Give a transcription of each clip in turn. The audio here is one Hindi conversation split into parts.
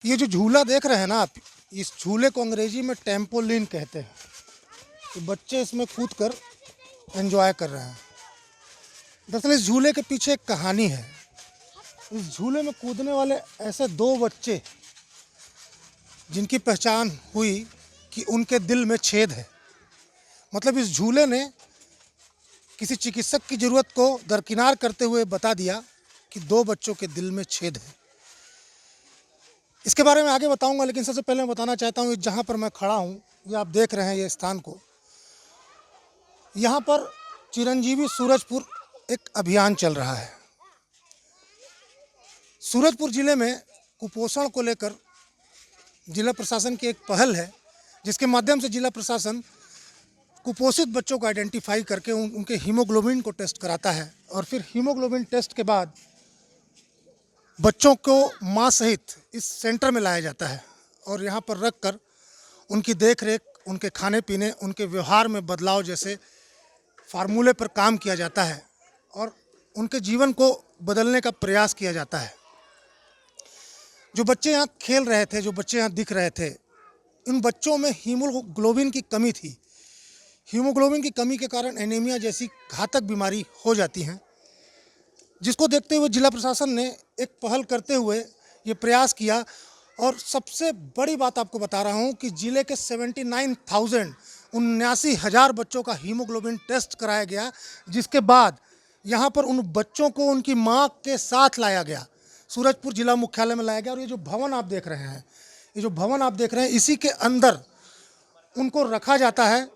ये जो झूला देख रहे हैं ना आप, इस झूले को अंग्रेजी में टेम्पोलिन कहते हैं। तो बच्चे इसमें कूद कर एंजॉय कर रहे हैं। दरअसल इस झूले के पीछे एक कहानी है। इस झूले में कूदने वाले ऐसे दो बच्चे जिनकी पहचान हुई कि उनके दिल में छेद है। मतलब इस झूले ने किसी चिकित्सक की ज़रूरत को दरकिनार करते हुए बता दिया कि दो बच्चों के दिल में छेद है। इसके बारे में आगे बताऊंगा, लेकिन सबसे पहले मैं बताना चाहता हूँ जहाँ पर मैं खड़ा हूँ, ये आप देख रहे हैं ये स्थान को। यहाँ पर चिरंजीवी सूरजपुर एक अभियान चल रहा है। सूरजपुर ज़िले में कुपोषण को लेकर जिला प्रशासन की एक पहल है, जिसके माध्यम से जिला प्रशासन कुपोषित बच्चों को आइडेंटिफाई करके उनके हीमोग्लोबिन को टेस्ट कराता है और फिर हीमोग्लोबिन टेस्ट के बाद बच्चों को माँ सहित इस सेंटर में लाया जाता है और यहाँ पर रख कर उनकी देख रेख, उनके खाने पीने, उनके व्यवहार में बदलाव जैसे फार्मूले पर काम किया जाता है और उनके जीवन को बदलने का प्रयास किया जाता है। जो बच्चे यहाँ खेल रहे थे, जो बच्चे यहाँ दिख रहे थे, इन बच्चों में हीमोग्लोबिन की कमी थी। हीमोग्लोबिन की कमी के कारण एनीमिया जैसी घातक बीमारी हो जाती हैं, जिसको देखते हुए जिला प्रशासन ने एक पहल करते हुए ये प्रयास किया। और सबसे बड़ी बात आपको बता रहा हूँ कि ज़िले के 79,000 बच्चों का हीमोग्लोबिन टेस्ट कराया गया, जिसके बाद यहाँ पर उन बच्चों को उनकी माँ के साथ लाया गया, सूरजपुर जिला मुख्यालय में लाया गया। और ये जो भवन आप देख रहे हैं, ये जो भवन आप देख रहे हैं, इसी के अंदर उनको रखा जाता है।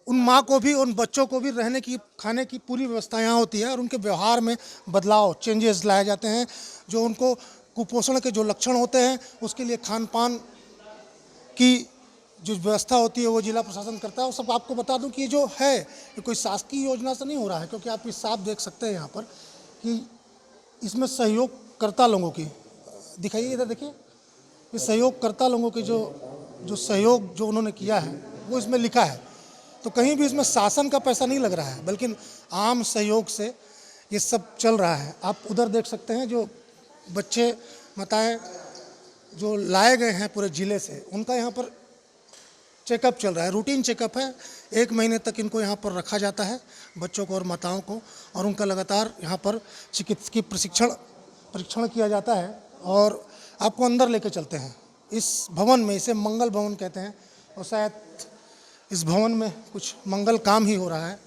उन माँ को भी, उन बच्चों को भी रहने की, खाने की पूरी व्यवस्था यहाँ होती है और उनके व्यवहार में बदलाव, चेंजेस लाए जाते हैं। जो उनको कुपोषण के जो लक्षण होते हैं, उसके लिए खान पान की जो व्यवस्था होती है वो जिला प्रशासन करता है। और सब आपको बता दूं कि ये जो है, ये कोई शासकीय योजना से नहीं हो रहा है, क्योंकि आप इस साफ देख सकते हैं यहाँ पर कि इसमें सहयोगकर्ता लोगों की, दिखाइए इधर देखिए, ये सहयोगकर्ता लोगों की जो सहयोग जो उन्होंने किया है वो इसमें लिखा है। तो कहीं भी इसमें शासन का पैसा नहीं लग रहा है, बल्कि आम सहयोग से ये सब चल रहा है। आप उधर देख सकते हैं जो बच्चे माताएं जो लाए गए हैं पूरे ज़िले से, उनका यहाँ पर चेकअप चल रहा है, रूटीन चेकअप है। 1 महीने तक इनको यहाँ पर रखा जाता है, बच्चों को और माताओं को, और उनका लगातार यहाँ पर चिकित्सकीय परीक्षण किया जाता है। और आपको अंदर लेके चलते हैं इस भवन में, इसे मंगल भवन कहते हैं, और शायद इस भवन में कुछ मंगल काम ही हो रहा है।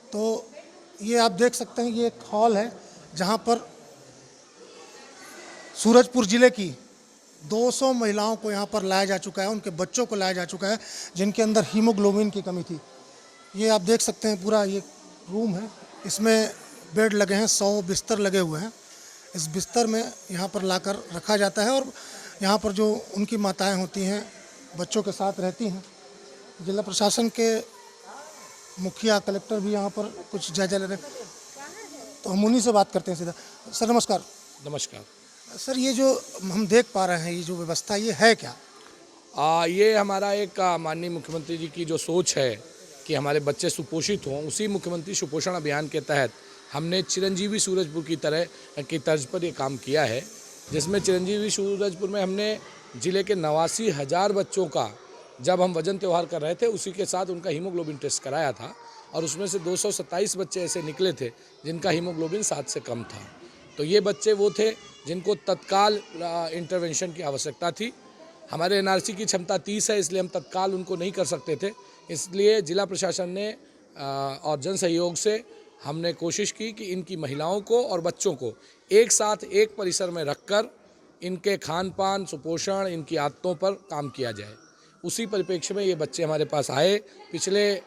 तो ये आप देख सकते हैं, ये एक हॉल है जहाँ पर सूरजपुर ज़िले की 200 महिलाओं को यहाँ पर लाया जा चुका है, उनके बच्चों को लाया जा चुका है जिनके अंदर हीमोग्लोबिन की कमी थी। ये आप देख सकते हैं, पूरा ये रूम है, इसमें बेड लगे हैं, 100 बिस्तर लगे हुए हैं। इस बिस्तर में यहाँ पर लाकर रखा जाता है और यहाँ पर जो उनकी माताएं होती हैं, बच्चों के साथ रहती हैं। जिला प्रशासन के मुखिया, कलेक्टर भी यहाँ पर कुछ जायजा ले रहे हैं, तो हम उन्हीं से बात करते हैं सीधा। सर नमस्कार। नमस्कार। सर, ये जो हम देख पा रहे हैं, ये जो व्यवस्था, ये है क्या? ये हमारा एक माननीय मुख्यमंत्री जी की जो सोच है कि हमारे बच्चे सुपोषित हों, उसी मुख्यमंत्री सुपोषण अभियान के तहत हमने चिरंजीवी सूरजपुर की तर्ज पर ये काम किया है, जिसमें चिरंजीवी सूरजपुर में हमने ज़िले के 89,000 बच्चों का, जब हम वजन त्यौहार कर रहे थे, उसी के साथ उनका हीमोग्लोबिन टेस्ट कराया था और उसमें से 227 बच्चे ऐसे निकले थे जिनका हीमोग्लोबिन 7 से कम था। तो ये बच्चे वो थे जिनको तत्काल इंटरवेंशन की आवश्यकता थी। हमारे एनआरसी की क्षमता 30 है, इसलिए हम तत्काल उनको नहीं कर सकते थे। इसलिए जिला प्रशासन ने और जन सहयोग से हमने कोशिश की कि इनकी महिलाओं को और बच्चों को एक साथ एक परिसर में रखकर इनके खान पान, सुपोषण, इनकी आदतों पर काम किया जाए। उसी परिप्रेक्ष्य में ये बच्चे हमारे पास आए। पिछले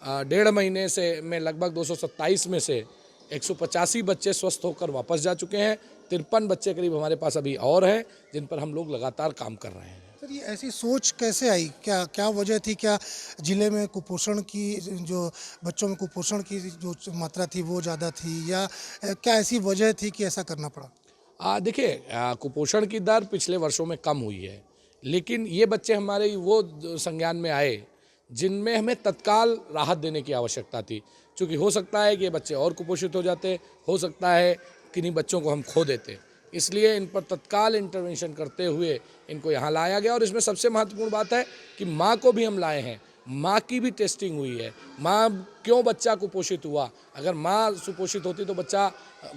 1.5 महीने से में लगभग 227 में से 185 बच्चे स्वस्थ होकर वापस जा चुके हैं। 53 बच्चे करीब हमारे पास अभी और हैं, जिन पर हम लोग लगातार काम कर रहे हैं। सर, ये ऐसी सोच कैसे आई? क्या वजह थी? क्या ज़िले में कुपोषण की, जो बच्चों में कुपोषण की जो मात्रा थी वो ज़्यादा थी, या क्या ऐसी वजह थी कि ऐसा करना पड़ा? देखिए, कुपोषण की दर पिछले वर्षों में कम हुई है, लेकिन ये बच्चे हमारे वो संज्ञान में आए जिनमें हमें तत्काल राहत देने की आवश्यकता थी। क्योंकि हो सकता है कि ये बच्चे और कुपोषित हो जाते, हो सकता है किन्हीं बच्चों को हम खो देते। इसलिए इन पर तत्काल इंटरवेंशन करते हुए इनको यहाँ लाया गया। और इसमें सबसे महत्वपूर्ण बात है कि माँ को भी हम लाए हैं, माँ की भी टेस्टिंग हुई है। माँ क्यों बच्चा कुपोषित हुआ, अगर माँ सुपोषित होती तो बच्चा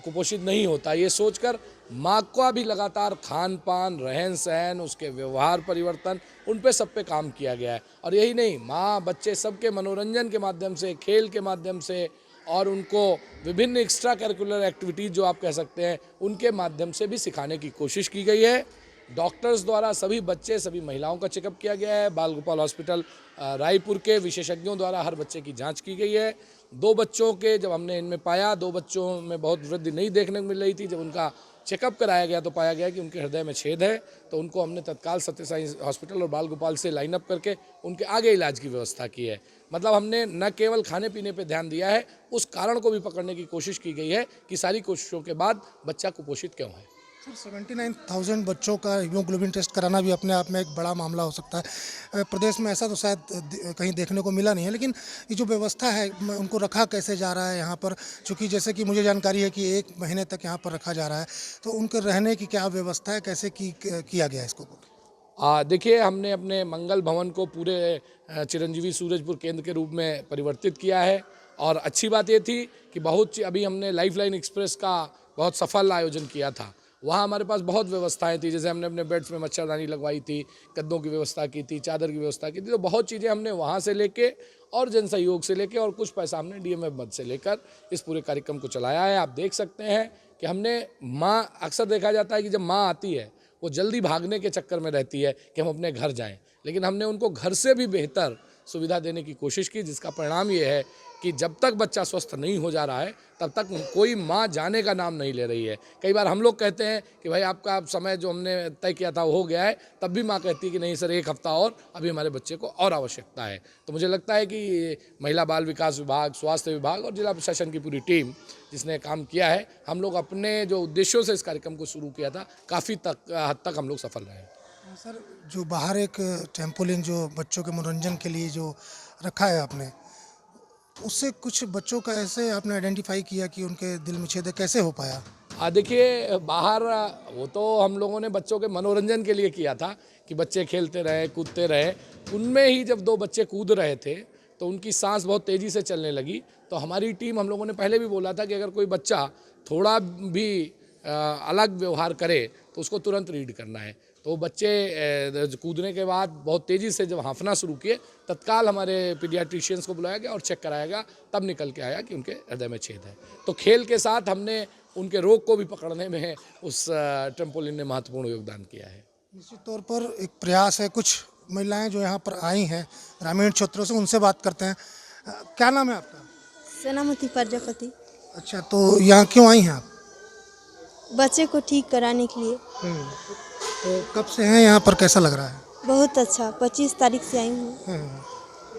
कुपोषित नहीं होता, ये सोचकर माँ का भी लगातार खान पान, रहन सहन, उसके व्यवहार परिवर्तन, उन पे सब पे काम किया गया है। और यही नहीं, माँ बच्चे सबके मनोरंजन के माध्यम से, खेल के माध्यम से और उनको विभिन्न एक्स्ट्रा करिकुलर एक्टिविटीज़ जो आप कह सकते हैं उनके माध्यम से भी सिखाने की कोशिश की गई है। डॉक्टर्स द्वारा सभी बच्चे, सभी महिलाओं का चेकअप किया गया है। बाल गोपाल हॉस्पिटल रायपुर के विशेषज्ञों द्वारा हर बच्चे की जांच की गई है। 2 बच्चों के जब हमने इनमें पाया, 2 बच्चों में बहुत वृद्धि नहीं देखने को मिल रही थी, जब उनका चेकअप कराया गया तो पाया गया कि उनके हृदय में छेद है। तो उनको हमने तत्काल सत्य साई हॉस्पिटल और बाल गोपाल से लाइन अप करके उनके आगे इलाज की व्यवस्था की है। मतलब हमने न केवल खाने पीने पे ध्यान दिया है, उस कारण को भी पकड़ने की कोशिश की गई है कि सारी कोशिशों के बाद बच्चा कुपोषित क्यों है। सर 79,000 बच्चों का हीमोग्लोबिन टेस्ट कराना भी अपने आप में एक बड़ा मामला हो सकता है। प्रदेश में ऐसा तो शायद कहीं देखने को मिला नहीं है, लेकिन ये जो व्यवस्था है उनको रखा कैसे जा रहा है यहाँ पर, चूँकि जैसे कि मुझे जानकारी है कि 1 महीने तक यहाँ पर रखा जा रहा है, तो उनके रहने की क्या व्यवस्था है, कैसे किया गया इसको? देखिए, हमने अपने मंगल भवन को पूरे चिरंजीवी सूरजपुर केंद्र के रूप में परिवर्तित किया है। और अच्छी बात ये थी कि अभी हमने लाइफलाइन एक्सप्रेस का बहुत सफल आयोजन किया था। वहाँ हमारे पास बहुत व्यवस्थाएं थी, जैसे हमने अपने बेड्स में मच्छरदानी लगवाई थी, गद्दों की व्यवस्था की थी, चादर की व्यवस्था की थी। तो बहुत चीज़ें हमने वहाँ से लेके और जन सहयोग से लेके और कुछ पैसा हमने डीएमएफ मद से लेकर इस पूरे कार्यक्रम को चलाया है। आप देख सकते हैं कि हमने अक्सर देखा जाता है कि जब माँ आती है वो जल्दी भागने के चक्कर में रहती है कि हम अपने घर जाएं, लेकिन हमने उनको घर से भी बेहतर सुविधा देने की कोशिश की, जिसका परिणाम ये है कि जब तक बच्चा स्वस्थ नहीं हो जा रहा है तब तक कोई माँ जाने का नाम नहीं ले रही है। कई बार हम लोग कहते हैं कि भाई आपका समय जो हमने तय किया था वो हो गया है, तब भी माँ कहती है कि नहीं सर 1 हफ्ता और, अभी हमारे बच्चे को और आवश्यकता है। तो मुझे लगता है कि महिला बाल विकास विभाग, स्वास्थ्य विभाग और जिला प्रशासन की पूरी टीम जिसने काम किया है, हम लोग अपने जो उद्देश्यों से इस कार्यक्रम को शुरू किया था काफ़ी हद तक हम लोग सफल रहे। सर जो बाहर एक ट्रैम्पोलिन जो बच्चों के मनोरंजन के लिए जो रखा है आपने, उससे कुछ बच्चों का ऐसे आपने आइडेंटिफाई किया कि उनके दिल में छेद है, कैसे हो पाया? देखिए, बाहर वो तो हम लोगों ने बच्चों के मनोरंजन के लिए किया था कि बच्चे खेलते रहे, कूदते रहे। उनमें ही जब 2 बच्चे कूद रहे थे तो उनकी सांस बहुत तेज़ी से चलने लगी। तो हमारी टीम, हम लोगों ने पहले भी बोला था कि अगर कोई बच्चा थोड़ा भी अलग व्यवहार करे तो उसको तुरंत रीड करना है। तो बच्चे कूदने के बाद बहुत तेज़ी से जब हाँफना शुरू किए, तत्काल हमारे पीडियाट्रिशियंस को बुलाया गया और चेक कराया गया, तब निकल के आया कि उनके हृदय में छेद है। तो खेल के साथ हमने उनके रोग को भी पकड़ने में उस ट्रैम्पोलिन ने महत्वपूर्ण योगदान किया है। निश्चित तौर पर एक प्रयास है। कुछ महिलाएं जो यहाँ पर आई हैं ग्रामीण क्षेत्रों से, उनसे बात करते हैं। क्या नाम है आपका? सेनापति प्रजापति। अच्छा, तो यहाँ क्यों आई हैं आप? बच्चे को ठीक कराने के लिए। तो कब से हैं यहाँ पर, कैसा लग रहा है? बहुत अच्छा, 25 तारीख से आई हूँ।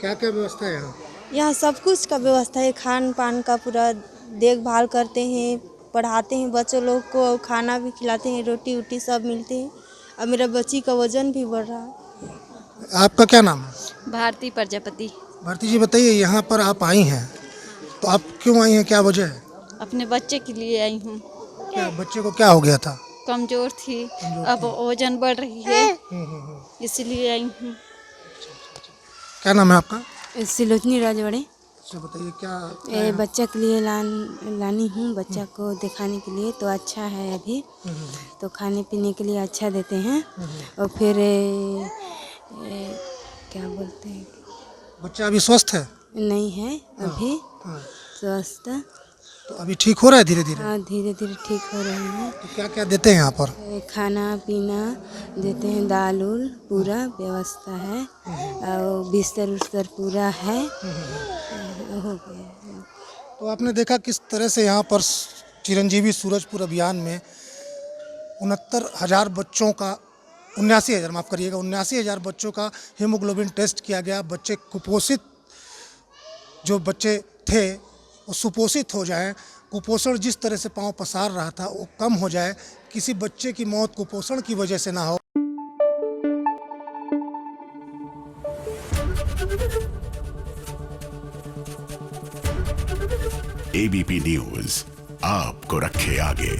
क्या क्या व्यवस्था है यहाँ? यहाँ सब कुछ का व्यवस्था है, खान पान का पूरा देखभाल करते हैं, पढ़ाते हैं बच्चों लोग को, खाना भी खिलाते हैं, रोटी वोटी सब मिलते हैं। अब मेरा बच्ची का वजन भी बढ़ रहा है। आपका क्या नाम है? भारती प्रजापति। भारती जी, बताइए यहाँ पर आप आई हैं तो आप क्यों आई हैं, क्या वजह है? अपने बच्चे के लिए आई हूँ। क्या बच्चे को क्या हो गया था? कमजोर थी, अब वजन बढ़ रही है, इसलिए आई हूँ। क्या नाम है आपका? सिलोचनी राजवाड़े। अच्छा, बताइए क्या बच्चा के लिए लानी हूँ, बच्चा को दिखाने के लिए। तो अच्छा है अभी, तो खाने पीने के लिए अच्छा देते हैं। और फिर क्या बोलते हैं, बच्चा अभी स्वस्थ है? नहीं है अभी स्वस्थ। तो अभी ठीक हो रहा है धीरे धीरे? हाँ, धीरे धीरे ठीक हो रहे हैं। तो क्या क्या देते हैं यहाँ पर? खाना पीना देते हैं, दाल उल पूरा व्यवस्था है, और बिस्तर उस्तर पूरा है, हो गया। तो आपने देखा किस तरह से यहाँ पर चिरंजीवी सूरजपुर अभियान में 69,000 बच्चों का 79,000 माफ़ करिएगा 79,000 बच्चों का हीमोग्लोबिन टेस्ट किया गया। बच्चे कुपोषित जो बच्चे थे वो सुपोषित हो जाएं, कुपोषण जिस तरह से पांव पसार रहा था वो कम हो जाए, किसी बच्चे की मौत कुपोषण की वजह से ना हो। एबीपी न्यूज़ आपको रखे आगे।